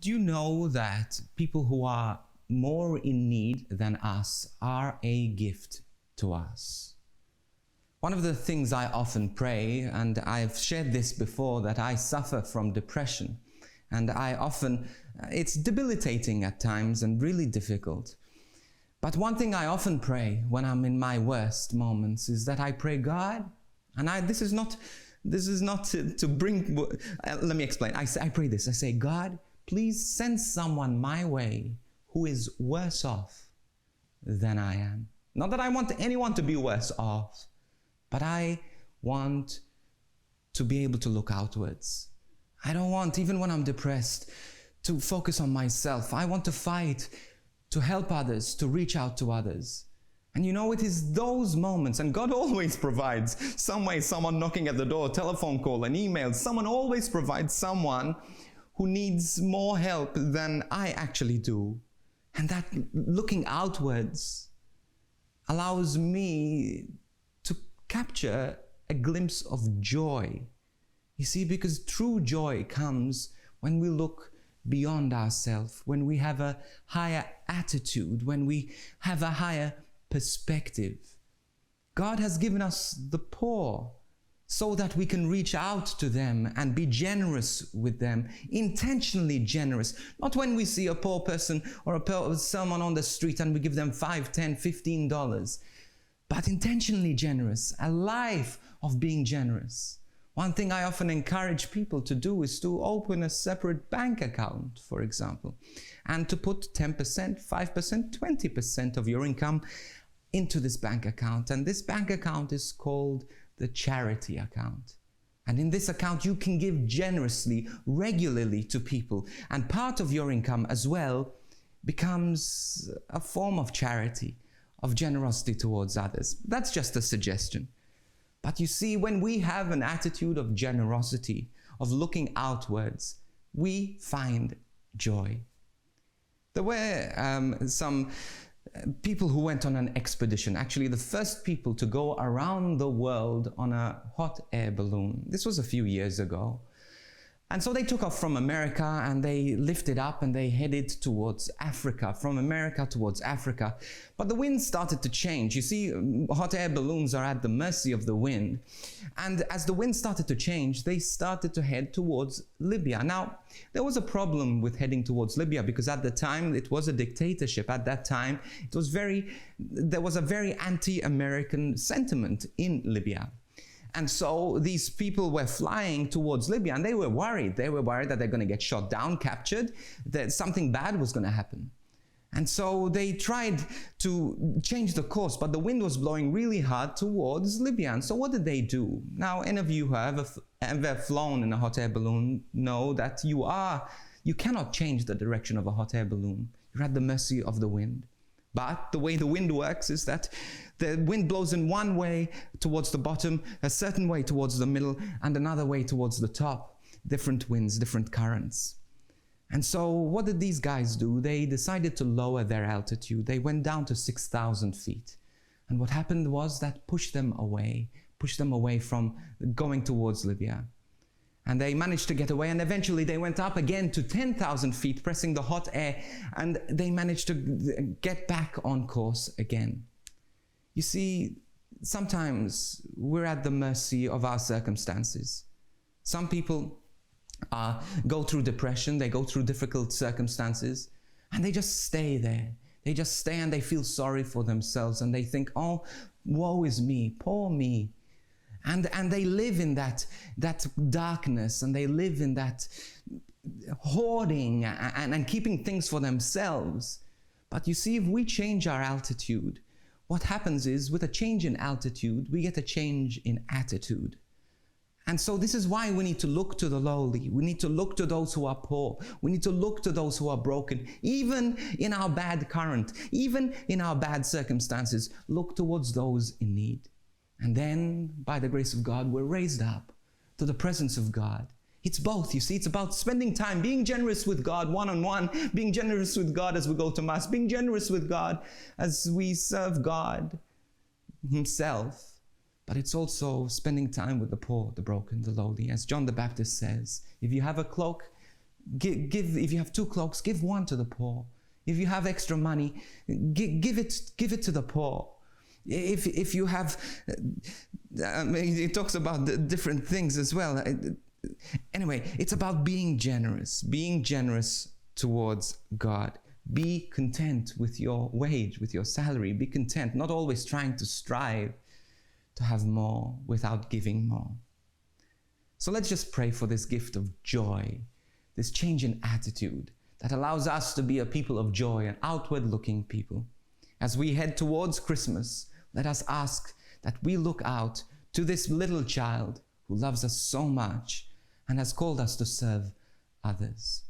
Do you know that people who are more in need than us are a gift to us? One of the things I often pray, and I've shared this before, that I suffer from depression. And it's debilitating at times and really difficult. But one thing I often pray when I'm in my worst moments is that I pray, God, and this is not to bring, let me explain. I pray this, I say, God, please send someone my way who is worse off than I am. Not that I want anyone to be worse off, but I want to be able to look outwards. I don't want, even when I'm depressed, to focus on myself. I want to fight, to help others, to reach out to others. And you know, it is those moments, and God always provides some way, someone knocking at the door, telephone call, an email. Someone always provides someone who needs more help than I actually do. And that looking outwards allows me to capture a glimpse of joy. You see, because true joy comes when we look beyond ourselves, when we have a higher attitude, when we have a higher perspective. God has given us the poor so that we can reach out to them and be generous with them, intentionally generous. Not when we see a poor person or someone on the street and we give them $5, $10, $15, but intentionally generous, a life of being generous. One thing I often encourage people to do is to open a separate bank account, for example, and to put 10%, 5%, 20% of your income into this bank account. And this bank account is called the charity account. And in this account, you can give generously, regularly to people. And part of your income as well becomes a form of charity, of generosity towards others. That's just a suggestion. But you see, when we have an attitude of generosity, of looking outwards, we find joy. There were some people who went on an expedition, actually the first people to go around the world on a hot air balloon. This was a few years ago. And so they took off from America and they lifted up and they headed towards Africa, from America towards Africa. But the wind started to change. You see, hot air balloons are at the mercy of the wind. And as the wind started to change, they started to head towards Libya. Now, there was a problem with heading towards Libya because at the time it was a dictatorship. At that time, there was a very anti-American sentiment in Libya. And so these people were flying towards Libya and they were worried. They were worried that they're going to get shot down, captured, that something bad was going to happen. And so they tried to change the course, but the wind was blowing really hard towards Libya. And so what did they do? Now, any of you who have ever flown in a hot air balloon know that you cannot change the direction of a hot air balloon. You're at the mercy of the wind. But the way the wind works is that the wind blows in one way towards the bottom, a certain way towards the middle, and another way towards the top. Different winds, different currents. And so what did these guys do? They decided to lower their altitude. They went down to 6,000 feet. And what happened was that pushed them away from going towards Libya. And they managed to get away, and eventually they went up again to 10,000 feet, pressing the hot air, and they managed to get back on course again. You see, sometimes we're at the mercy of our circumstances. Some people go through depression, they go through difficult circumstances, and they just stay there. They just stay and they feel sorry for themselves, and they think, oh, woe is me, poor me. And they live in that darkness, and they live in that hoarding and keeping things for themselves. But you see, if we change our altitude, what happens is, with a change in altitude, we get a change in attitude. And so this is why we need to look to the lowly. We need to look to those who are poor. We need to look to those who are broken. Even in our bad current, even in our bad circumstances, look towards those in need. And then, by the grace of God, we're raised up to the presence of God. It's both, you see. It's about spending time, being generous with God one-on-one, being generous with God as we go to Mass, being generous with God as we serve God Himself. But it's also spending time with the poor, the broken, the lowly. As John the Baptist says, if you have a cloak, Give if you have 2 cloaks, give 1 to the poor. If you have extra money, give it to the poor. If you have, it talks about the different things as well. Anyway, it's about being generous towards God. Be content with your wage, with your salary. Be content, not always trying to strive to have more without giving more. So let's just pray for this gift of joy, this change in attitude that allows us to be a people of joy, an outward-looking people. As we head towards Christmas, let us ask that we look out to this little child who loves us so much and has called us to serve others.